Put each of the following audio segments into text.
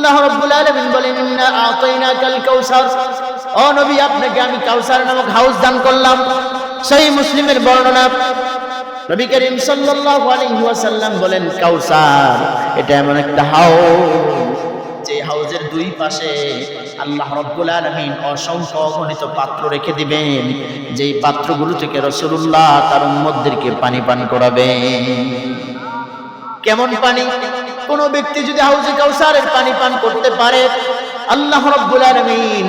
আল্লাহ রাব্বুল আলামিন বলেন ইন্না আতাইনাকাল কাউসার, ও নবী আপনাকে আমি কাউসার নামক হাউস দান করলাম। সহিহ মুসলিমের বর্ণনা, নবী করিম সাল্লাল্লাহু আলাইহি ওয়াসাল্লাম বলেন কাউসার এটা এমন একটা হাউস যে হাউজের দুই পাশে আল্লাহ রাব্বুল আলামিন অসংখ্য অগণিত পাত্র রেখে দিবেন, যেই পাত্রগুলো থেকে রাসূলুল্লাহ তার উম্মতদেরকে পানি পান করাবেন। কেমন পানি? কোন ব্যক্তি যদি হাউজে কাউসারের পানি পান করতে পারে, আল্লাহ রাব্বুল আলামিন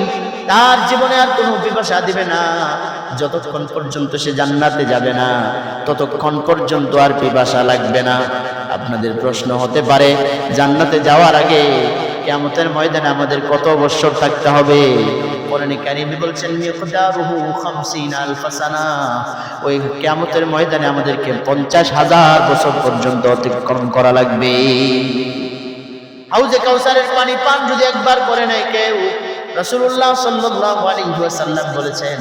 তার জীবনে আর কোনো পিপাসা দিবে না। যতক্ষণ পর্যন্ত সে জান্নাতে যাবে না ততক্ষণ পর্যন্ত আর পিপাসা লাগবে না। আপনাদের প্রশ্ন হতে পারে, জান্নাতে যাওয়ার আগে কিয়ামতের ময়দানে আমাদের কত বছর থাকতে হবে? কোরআনে কারীমে বলছেন মিকদারুহু 50 আলফ সানা, ওই কিয়ামতের ময়দানে আমাদেরকে 50,000 বছর পর্যন্ত অতিক্রম করা লাগবে। হাউজে কাউসারের পানি পান যদি একবার করে নেয় কেউ, রাসূলুল্লাহ সাল্লাল্লাহু আলাইহি ওয়াসাল্লাম বলেছেন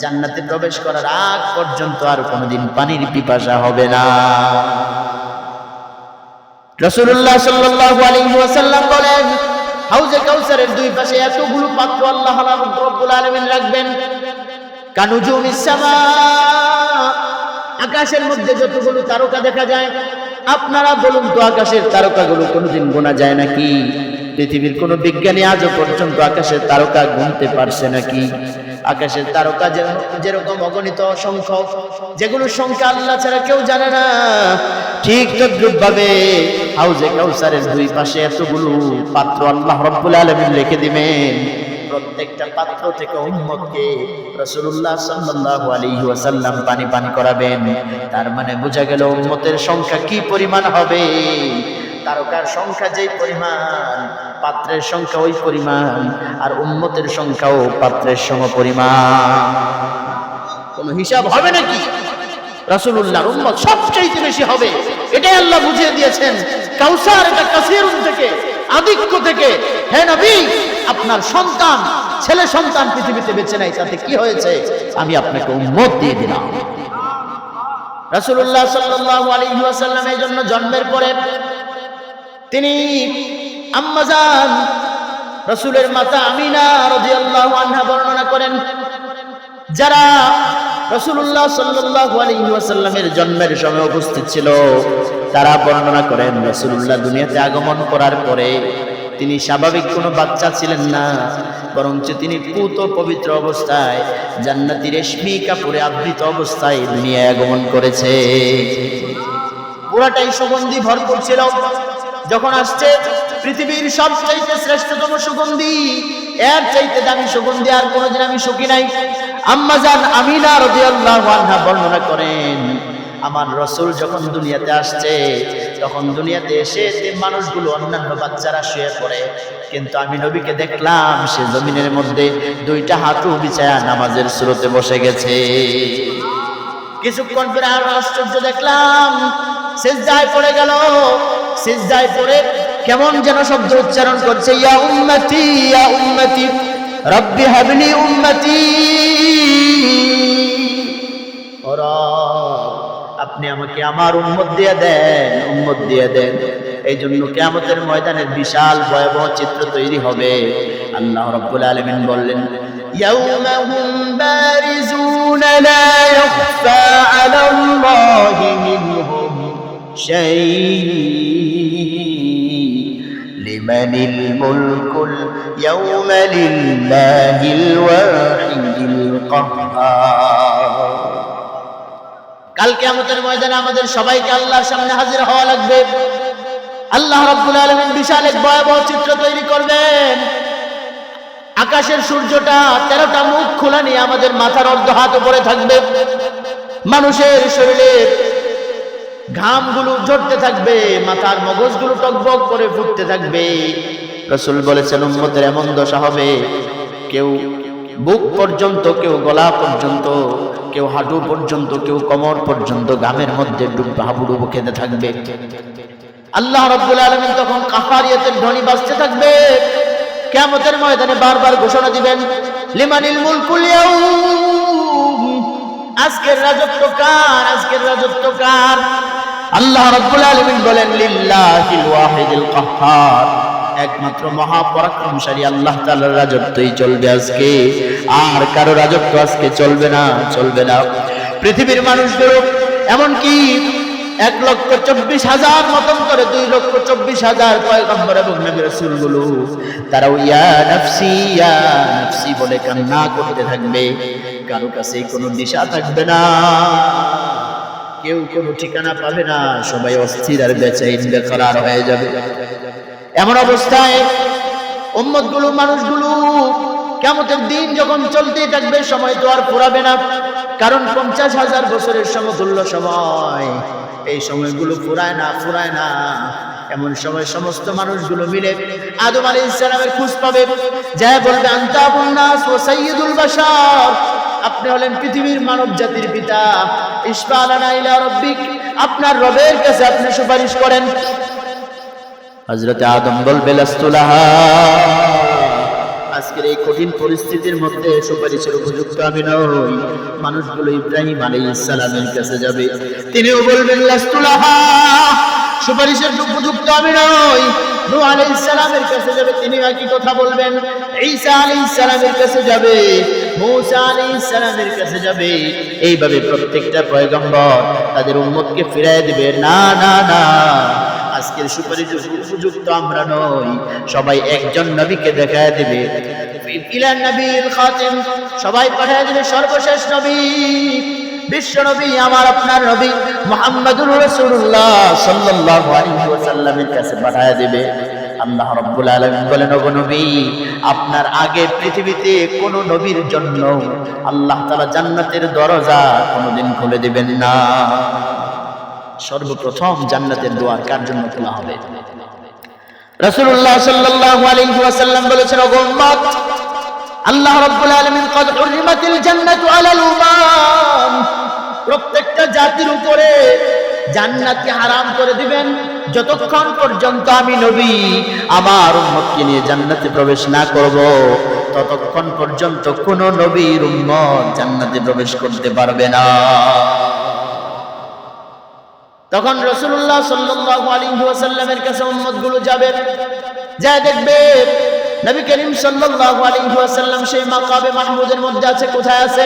জান্নাতে প্রবেশ করার আগ পর্যন্ত আর কোনোদিন পানির পিপাসা হবে না। রাসূলুল্লাহ সাল্লাল্লাহু আলাইহি ওয়াসাল্লাম বলেন হাউজে কাউসারের দুই পাশে এতগুলো পাত্র আল্লাহ রাব্বুল আলামিন রাখবেন, কানুজুমিস সামা, আকাশের মধ্যে যতগুলো তারকা দেখা যায়, আপনারা বলুন তো আকাশের তারকাগুলো কোনোদিন গোনা যায় নাকি? পৃথিবীর কোন বিজ্ঞানী আজও পর্যন্ত আকাশের তারকা গুনতে পারছে নাকি? আকাশের তারকা যেরকম অগণিত অসংখ্য, যেগুলোর সংখ্যা আল্লাহ ছাড়া কেউ জানে না, ঠিক তদ্রূপ ভাবে হাউজে কাউসারের দুই পাশে এতগুলো পাত্র আল্লাহ রাব্বুল আলামিন রেখে দিবেন। প্রত্যেকটা পাত্র থেকে উম্মতকে রাসূলুল্লাহ সাল্লাল্লাহু আলাইহি ওয়াসাল্লাম পানি পান করাবেন। তার মানে বোঝা গেল উম্মতের সংখ্যা কি পরিমাণ হবে। তারকার সংখ্যা যেই পরিমাণ, পাত্রের সংখ্যা ওই পরিমাণ, আর উম্মতের সংখ্যাও পাত্রের সমপরিমাণ। কোনো হিসাব হবে নাকি? রাসূলুল্লাহর উম্মত সবচেয়ে বেশি হবে, এটাই আল্লাহ বুঝিয়ে দিয়েছেন। কাউসার এটা কাসিরুন থেকে, আধিক্য থেকে। হে নবী, আপনার সন্তান, ছেলে সন্তান পৃথিবীতে বেঁচে নাই, তাতে কি হয়েছে? আমি আপনাকে উম্মত দিয়ে দিলাম। রাসূলুল্লাহ সাল্লাল্লাহু আলাইহি ওয়াসাল্লাম এই জন্য জন্মের পরে তিনি আম্মাজান রাসূলের মাতা আমিনা রাদিয়াল্লাহু আনহা বর্ণনা করেন, যারা রাসূলুল্লাহ সাল্লাল্লাহু আলাইহি ওয়াসাল্লামের জন্মের সময় উপস্থিত ছিল, তারা বর্ণনা করেন রাসূলুল্লাহ দুনিয়াতে আগমন করার পরে তিনি স্বাভাবিক কোনো বাচ্চা ছিলেন না, বরঞ্চ তিনি পূত পবিত্র অবস্থায় জান্নাতি রেশমি কাপড়ে আবৃত অবস্থায় দুনিয়ায় আগমন করেছে। পুরাটাই সুগন্ধি ভরপুর ছিল। যখন আসছে পৃথিবীর সবচাইতে শ্রেষ্ঠতম সুগন্ধি, এর চাইতে দামি সুগন্ধি আর কোনোদিন আমি শুকি নাই। আম্মাজান আমিনা রাদিয়াল্লাহু আনহা বর্ণনা করেন, আমার রাসূল যখন দুনিয়াতে আসছে, তখন দুনিয়াতে এসে মানুষগুলো অন্যান্য বাচ্চারা শুয়ে পড়ে, কিন্তু আমি নবীকে দেখলাম সে জমিনের মধ্যে দুইটা হাঁটু বিছায়া নামাজের সুরতে বসে গেছে। কিছুক্ষণ পরে আরো আশ্চর্য দেখলাম, সিজদায় পড়ে গেল। সিজদায় পড়ে কেমন যেন শব্দ উচ্চারণ করছে, ইয়া উম্মতি ইয়া উম্মতি রব্বি হাবলি উম্মতি, ও রব আপনি আমাকে আমার উম্মত দিয়ে দেন, উম্মত দিয়ে দেন। এই জন্য কিয়ামতের ময়দানের বিশাল ভয়াবহ চিত্র তৈরি হবে। আল্লাহ রাব্বুল আলামিন বললেন, ইয়াউমা হুম বারিজুনা লা ইয়াখফা আলাল্লাহি মিনহুম শাই লিমানিল মুলকুল ইয়াউমা লিল্লাহিল ওয়াহিদিল কাহ্হার। কাল কিয়ামতের ময়দানে আমাদের সবাইকে আল্লাহর সামনে হাজির হওয়া লাগবে। আল্লাহ রাব্বুল আলামিন বিশাল এক ভয়াবহ চিত্র তৈরি করবেন। আকাশের সূর্যটা 13টা মুখ খোলা নিয়ে আমাদের মাথার অর্ধ হাত উপরে থাকবে। মানুষের শরীরে ঘামগুলো ঝরতে থাকবে, মাথার মগজগুলো টকবক করে ফুটতে থাকবে। রাসূল বলেছেন উম্মতের এমন দশা হবে, কেউ বুক পর্যন্ত, কেউ গলা পর্যন্ত, কেউ হাঁটু পর্যন্ত, কেউ কোমর পর্যন্ত ঘামের মধ্যে হাবুডুবু খেতে থাকবে। আল্লাহ রাব্বুল আলামিন তখন কাফারিয়াতের ধ্বনি বাজতে থাকবে। কিয়ামতের ময়দানে বারবার ঘোষণা দিবেন, লিমানিল মুলকুল ইয়াউম, আজকের রাজত্ব কার, আজকের রাজত্ব কার? আল্লাহ রাব্বুল আলামিন বলেন, লিল্লাহিল ওয়াহিদিল কাহ্হার, একমাত্র মহাপরাক্রমশালী আল্লাহ তাআলার রাজত্বই চলবে আজকে, আর কারো রাজত্ব আজকে চলবে না, চলবে না। পৃথিবীর মানুষগুলো এমনকি 1,24,000 মতন করে 2,24,000 পয়গম্বর এবং নবী রাসূলগুলো তারাও ইয়া নাফসি বলে কান্না করতে থাকবে। কারো কাছে কোনো দিশা থাকবে না, কেউ কোনো ঠিকানা পাবে না, সবাই অস্থির আর বেচেইন বেকরার হয়ে যাবে। এমন অবস্থায় উম্মতগুলো, মানুষগুলো কিয়ামতের দিন যখন চলতে থাকবে, সময় তো আর ফুরাবে না, কারণ 50,000 বছরের সমতুল্য সময়। এই সময়গুলো ফুরায় না। এমন সময় সমস্ত মানুষগুলো মিলে আদম আলাইহিস সালামের খোঁজ পাবে, যায় বলবে আনতা আবুন নাস ওয়া সাইয়্যিদুল বাশার, আপনি হলেন পৃথিবীর মানব জাতির পিতা। ইশফা লানা ইলা রাব্বিক, আপনার রবের কাছে আপনি সুপারিশ করেন। হযরত আদম বলবে লাস্তু লাহা, আজকের এই কঠিন পরিস্থিতির মধ্যে সুপারিশের উপযুক্ত আমি নই। মানুষগুলো ইব্রাহিম আলাইহিস সালামের কাছে যাবে, তিনিও বলবেন লাস্তু লাহা, সুপারিশের উপযুক্ত আমি নই। নূহ আলাইহিস সালামের কাছে যাবে, তিনি একই কথা বলবেন। ঈসা আলাইহিস সালামের কাছে যাবে, মূসা আলাইহিস সালামের কাছে যাবে। এইভাবে প্রত্যেকটা পয়গম্বর তাদের উম্মতকে ফিরিয়ে দিবে, না না না, আজকের সুপারিশের উপযুক্ত আমরা নই। সবাই একজন নবীকে দেখায় দিবে, ইলান নবীল খাতিম, সবাই পাঠিয়ে দিবে সর্বশেষ নবী, বিশ্ব নবী, আমার আপনার নবী মুহাম্মদুর রাসূলুল্লাহ সাল্লাল্লাহু আলাইহি ওয়াসাল্লামের কাছে পাঠিয়ে দিবে। আল্লাহ রাব্বুল আলামিন বলেন, ওগো নবী, আপনার আগে পৃথিবীতে কোন নবীর জন্য আল্লাহ তাআলা জান্নাতের দরজা কোনোদিন খুলে দিবেন না। সর্বপ্রথম জান্নাতের দুয়ার কার জন্য খোলা হবে? রাসূলুল্লাহ সাল্লাল্লাহু আলাইহি ওয়াসাল্লাম বলেছেন, ওগো উম্মত, আল্লাহ রাব্বুল আলামিন ক্বাদ হুররিমাতিল জান্নাতু আলাল উমাম, প্রত্যেকটা জাতির উপরে জান্নাতকে হারাম করে দিবেন যতক্ষণ পর্যন্ত আমি নবী আমার উম্মতকে নিয়ে জান্নাতে প্রবেশ না করব, ততক্ষণ পর্যন্ত কোন নবীর উম্মত জান্নাতে প্রবেশ করতে পারবে না। তখন রাসূলুল্লাহ সাল্লাল্লাহু আলাইহি ওয়াসাল্লামের কাছে উম্মতগুলো যাবে, যা দেখবে নবী করিম সাল্লাল্লাহু আলাইহি ওয়াসাল্লাম সেই মাকামে মাহমুদের মধ্যে আছে। কোথায় আছে?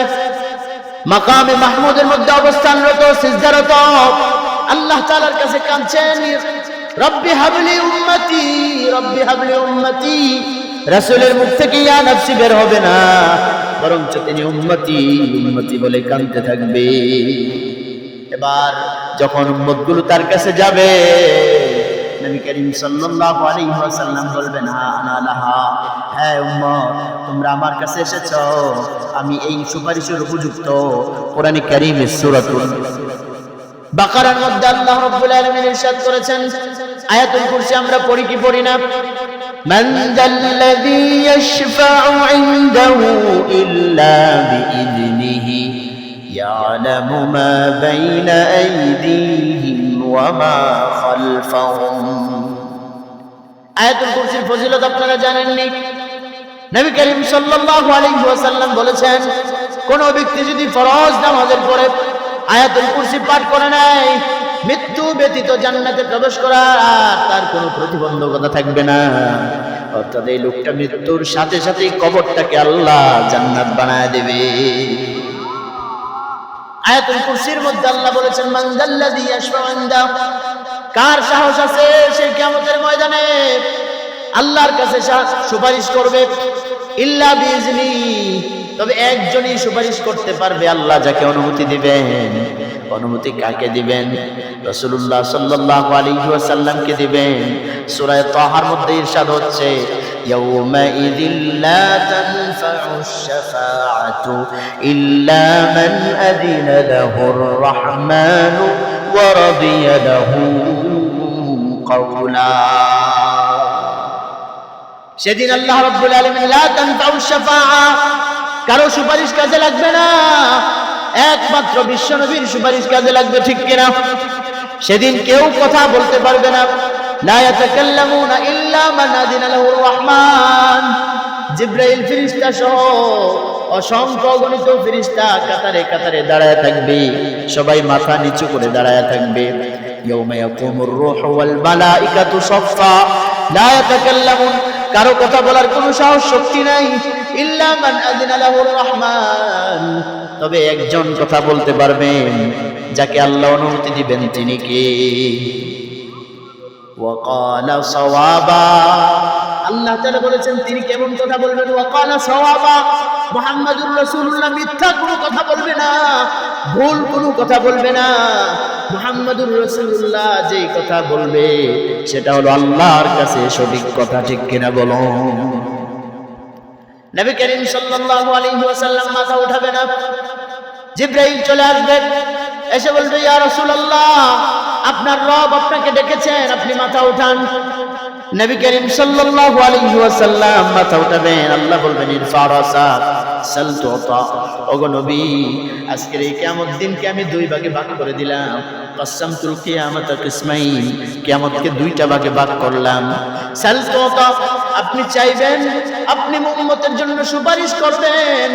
মাকামে মাহমুদের মধ্যে অবস্থানরত, সিজদারত, আল্লাহ তাআলার কাছে কাঁদছেন, রব্বি হাবলি উম্মতি, রব্বি হাবলি উম্মতি। রাসূলের মুখ থেকে ইয়া নাফসি বের হবে না, বরঞ্চ তিনি উম্মতি উম্মতি বলে কাঁদতে থাকবে। এবার যখন উম্মতগুলো তার কাছে যাবে, নবী করিম সাল্লাল্লাহু আলাইহি ওয়াসাল্লাম বলবেন, হ্যাঁ আনা লাহা, হ্যাঁ উম্মত, তোমরা আমার কাছে এসেছো, আমি এই সুপারিশের উপযুক্ত। কোরআনে কারীমের সূরাতুল বাকারার মধ্যে আল্লাহ রাব্বুল আলামিন ইরশাদ করেছেন, আয়াতুল কুরসি আমরা পড়ি কি পড়ি না? মান যাল্লাযী ইয়াশফা'ু ইনদাহু ইল্লা বিইذনিহি ইয়ালামু মা বাইনা আইদিহিম ওয়া মা খালফাহুম। আয়াতুল কুরসির ফজিলত আপনারা জানেননি? নবী করিম সাল্লাল্লাহু আলাইহি ওয়াসাল্লাম বলেছেন, কোন ব্যক্তি যদি ফরজ নামাজের পরে আয়াতুল কুরসি পাঠ করে নাই, মৃত্যু ব্যতীত জান্নাতে প্রবেশ করার আর তার কোনো প্রতিবন্ধকতা থাকবে না। অর্থাৎ এই লোকটা মৃত্যুর সাথে সাথে কবরটাকে আল্লাহ জান্নাত বানায় দেবে। আয়াতুল কুরসির মধ্যে আল্লাহ বলেছেন, মান যাল্লাযী ইয়াশফা'ু ইনদাহু, কার সাহস আছে সে কিয়ামতের ময়দানে আল্লাহর কাছে সুপারিশ করবে, ইল্লা বিইজনি, তবে একজনই সুপারিশ করতে পারবে, আল্লাহ যাকে অনুমতি দিবেন। অনুমতি কাকে দিবেন? রাসূলুল্লাহ সাল্লাল্লাহু আলাইহি ওয়াসাল্লামকে দিবেন। সূরা তাহার মধ্যে ইরশাদ হচ্ছে, ইয়াউমাইযিল লা তানফাউশ শাফাআতু ইল্লা মান আযিনা লাহুর রাহমানু ওয়া রাদিয়া লাহু কাওলা। সেদিন আল্লাহ রাব্বুল আলামিন লা তানফাউশ শাফাআ, কারো সুপারিশ কাজে লাগবে না, একমাত্র বিশ্বনবীর সুপারিশ কাজে লাগবে, ঠিক কিনা? সেদিন কেউ কথা বলতে পারবে না। লা ইয়াতাকাল্লামুনা ইল্লা মান আযিনা লাহুর রাহমান, জিবরাইল ফেরেশতা সহ অসংখ্য অগণিত ফেরেশতা কাতারে কাতারে দাঁড়ায় থাকবে, সবাই মাথা নিচু করে দাঁড়ায় থাকবে। ইয়াউমা ইয়াকুমুর রূহু ওয়াল মালাইকাতু সাফফা, লা ইয়াতাকাল্লামুন, কারো কথা বলার কোনো সাহস শক্তি নাই, ইল্লা মান আযিনা লাহুর রহমান, তবে একজন কথা বলতে পারবেন যাকে আল্লাহ অনুমতি দিবেন, তিনি কে? ওয়াকালা সাওয়াবা, আল্লাহ তাআলা বলেছেন তিনি কেমন কথা বলবেন? ওয়াকালা সাওয়াবা, মুহাম্মাদুর রাসূলুল্লাহ মিথ্যা কোনো কথা বলবে না, ভুল কোনো কথা বলবে না। মুহাম্মাদুর রাসূলুল্লাহ যেই কথা বলবে সেটা হলো আল্লাহর কাছে সঠিক কথা, ঠিক কিনা বলো? নবী করিম সাল্লাল্লাহু আলাইহি ওয়াসাল্লাম মাথা উঠাবে না, জিবরাইল চলে আসবে, এসে বলবে ইয়া রাসূলুল্লাহ আপনার রব আপনাকে ডেকেছেন, আপনি মাথা উঠান। নবী করিম সাল্লাল্লাহু আলাইহি ওয়াসাল্লাম মাথা উঠাবেন, আল্লাহ বলবেন ইরফা রাসাক সাল তুতা, ওগো নবী আজকের এই কিয়ামত দিনকে আমি দুই ভাগে ভাগ করে দিলাম, কাসামতুল কিয়ামাতা কিসমাইন, কিয়ামতকে দুইটা ভাগে ভাগ করলাম। সাল তুতা, আপনি চাইবেন, আপনি উম্মতের জন্য সুপারিশ করবেন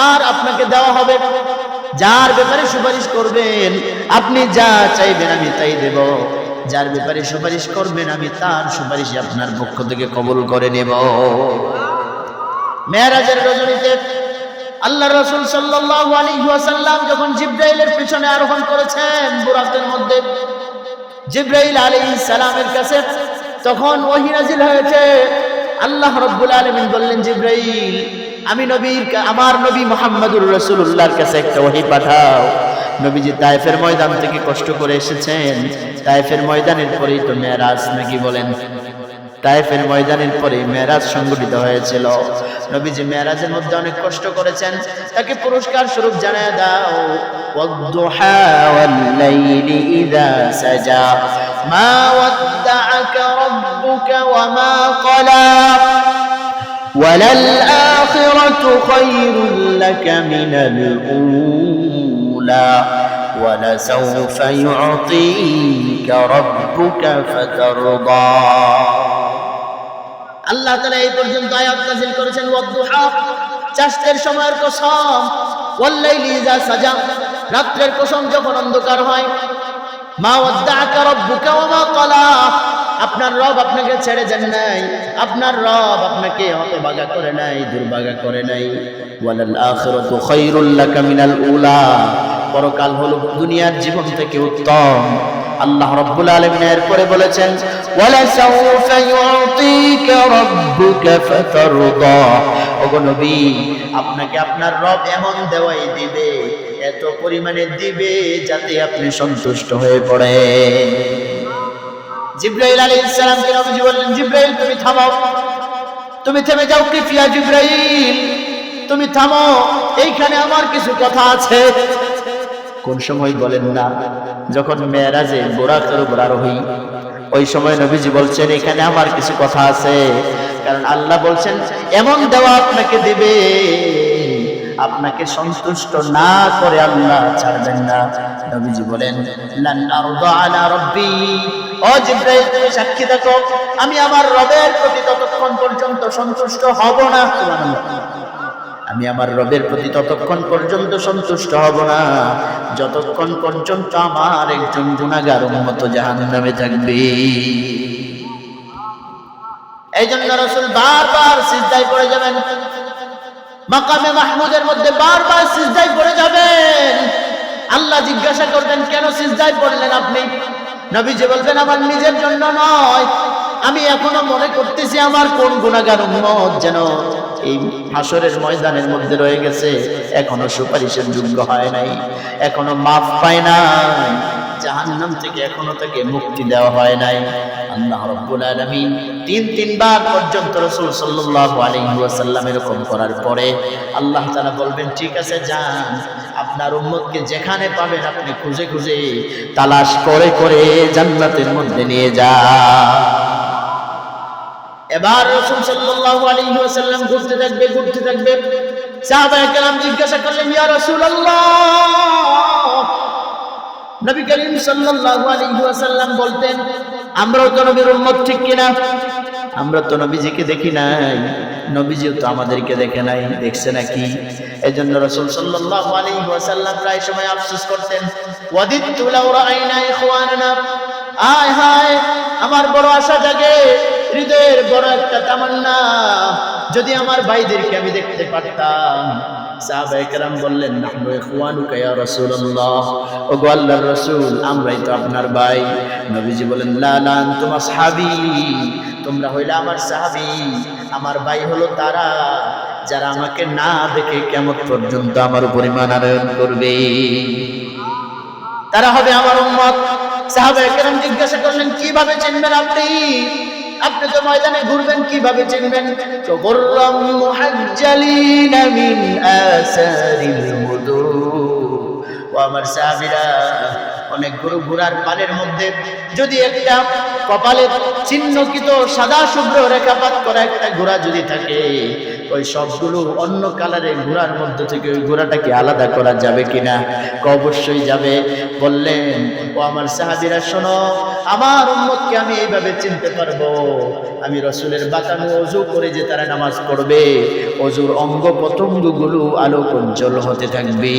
আর আপনাকে দেওয়া হবে। যার ব্যাপারে সুপারিশ করবেন আপনি যা চাইবেন আমি তাই দেব, যার ব্যাপারে সুপারিশ করবেন আমি তার সুপারিশ আপনার পক্ষ থেকে কবুল করে নেব। মেরাজের রজনীতে আল্লাহ রাসূল সাল্লাল্লাহু আলাইহি ওয়াসাল্লাম যখন জিবরাইলের পিছনে আরোহণ করেছেন বুরাকের মধ্যে, জিবরাইল আলাইহিস সালামের কাছে তখন ওহী নাযিল হয়েছে। আল্লাহ রাব্বুল আলামিন বললেন জিবরাইল আমি আমার নবী মুহাম্মদুর রাসূলুল্লাহর কাছে একটা ওহী পাঠাও। নবীজি তায়েফের ময়দান থেকে কষ্ট করে এসেছেন, তায়েফের ময়দানের পরেই তো মেরাজ, নাকি বলেন? তায়েফের ময়দানের পরে মেরাজ সংঘটিত হয়েছিল। নবীজি মেরাজের মধ্যে অনেক কষ্ট করেছেন, তাকে পুরস্কার স্বরূপ জানায় দাও ওয়াদ-দুহা ওয়াল-লাইলি ইযা সাজা মা ওয়াদ্দা'আকা রাব্বুকা ওয়া মা ক্বালা ওয়ালাল আখিরাতু খায়রুল লাকা মিনাল উলা ওয়ালাসাউফা ইউ'তিকা রাব্বুকা ফাতারদা। আল্লাহ তাআলা এই পর্যন্ত আয়াত নাযিল করেছেন ওয়াদ-দুহা, চাষের সময়ের কসম, ওয়াল-লাইলি ইযা সাজা, রাতের কসম যখন অন্ধকার হয়, মা ওয়াদ্দা'আকা রাব্বুকা ওয়া মা ক্বালা, আপনার রব আপনাকে ছেড়ে যান নাই, আপনার রব আপনাকে হতভাগা করে নাই, দুর্ভাগা করে নাই। ওয়ালাল আখিরাতু খায়রুল লাকা মিনাল উলা, পরকাল হলো দুনিয়ার জীবন থেকে উত্তম। আল্লাহ রাব্বুল আলামিন এরপরে বলেছেন ওয়ালা সাউফা ইউতিকা রাব্বুকা ফাতারদা, ওগো নবী আপনাকে আপনার রব এমন দেওয়াই দিবে, এত পরিমাণে দিবে যাতে আপনি সন্তুষ্ট হয়ে পড়েন। জিবরাইল আলাইহিস সালামকে নবীজি বললেন জিবরাইল তুমি থামো, তুমি থেমে যাও। কিফিয়া জিবরাইল তুমি থামো, এইখানে আমার কিছু কথা আছে। কোন সময় বলেন না, যখন মেরাজে বুরাকের উপর আরোহী, ওই সময় নবীজি বলছেন এখানে আমার কিছু কথা আছে, কারণ আল্লাহ বলছেন এমন দেওয়া আপনাকে দিবে, আপনাকে সন্তুষ্ট না করে আল্লাহ ছাড়বেন না। নবীজি বলেন লান আরদা আলা রাব্বি, ও জিবরাইল তুমি সাক্ষী থাকো আমি আমার রবের প্রতি ততক্ষণ পর্যন্ত সন্তুষ্ট হব না, আমি আমার রবের প্রতি ততক্ষণ পর্যন্ত সন্তুষ্ট হব না যতক্ষণ পর্যন্ত আমার একজন গুনাহগার উম্মত জাহান্নামে থাকবে। এই জন্য রাসূল বারবার সিজদায় পড়ে যাবেন, মাকামে মাহমুদের মধ্যে বারবার সিজদায় পড়ে যাবেন। আল্লাহ জিজ্ঞাসা করবেন কেন সিজদায় পড়লেন আপনি? নবীজি বলবেন আমার নিজের জন্য নয়, আমি এখনো মনে করতেছি আমার কোন গুনাহগার উম্মত যেন এই হাসরের ময়দানের মধ্যে রয়ে গেছে, এখনো সুপারিশের যোগ্য হয় নাই, এখনো মাফ পায় নাই, জাহান্নাম থেকে এখনো তাকে মুক্তি দেওয়া হয় নাই। আল্লাহ রাব্বুল আলামিন তিনবার পর্যন্ত রাসূল সাল্লাল্লাহু আলাইহি ওয়াসাল্লাম এরকম করার পরে আল্লাহ তাআলা বলবেন ঠিক আছে যান, আপনার উম্মতকে যেখানে পাবেন আপনি খুঁজে খুঁজে তালাশ করে করে জান্নাতের মধ্যে নিয়ে যান। এবার রাসূল সাল্লাল্লাহু আলাইহি ওয়াসাল্লাম ঘুরতে থাকবে। সাহাবায়ে কেরাম জিজ্ঞাসা করলেন ইয়া রাসূলুল্লাহ, নবী করিম সাল্লাল্লাহু আলাইহি ওয়াসাল্লাম বলতেন আমরাও তো নবীর উম্মত, ঠিক কিনা? আমরা তো নবীজিকে দেখি নাই, নবীজিও তো আমাদেরকে দেখে নাই, দেখছে নাকি? এজন্য রাসূল সাল্লাল্লাহু আলাইহি ওয়াসাল্লাম প্রায় সময় আফসোস করতেন, ওয়াদিতু লাউ রাআইনা ইখওয়ানানা, আয় হায় আমার বড় আশা জাগে হৃদয়ের বড় একটা তামান্না, যদি আমার ভাইদেরকে আমি দেখতে পারতাম। সাহাবায়ে কেরাম বললেন, নাহনু ইখওয়ানুকা ইয়া রাসূলুল্লাহ, ওগো আল্লাহর রাসূল, আমরাই তো আপনার ভাই। নবীজি বলেন, লা লা আনতুম আসহাবী, তোমরা হইলে আমার সাহাবী, আমার ভাই হলো তারা যারা আমাকে না দেখে কিয়ামত পর্যন্ত আমার উপর ঈমান আনয়ন করবে, তারা হবে আমার উম্মত। সাহাবায়ে কেরাম জিজ্ঞাসা করলেন, কিভাবে চিনবেন আপনি? আপনি তো ময়দানে ঘুরবেন, কিভাবে চিনবেন? তো গুররাম মুহাজ্জালিনা মিন আসারিল মুদু, ও আমার সাহাবীরা, অনেক গরু ঘোড়ার পালের মধ্যে যদি একটা কপালে চিহ্নকৃত সাদা শুভ্র রেখাপাত করা একটা ঘোড়া যদি থাকে, ওই সবগুলো অন্য কালারের ঘোড়ার মধ্যে থেকে ওই ঘোড়াটাকে আলাদা করা যাবে কিনা? অবশ্যই যাবে। বললেন, ও আমার সাহাবীরা শোনো, আমার উম্মতকে আমি এইভাবে চিনতে পারবো, আমি রাসূলের বাঁকানো ওযু করে যে তারা নামাজ পড়বে, ওযুর অঙ্গ প্রত্যঙ্গগুলো আলোক উজ্জ্বল হতে থাকবে।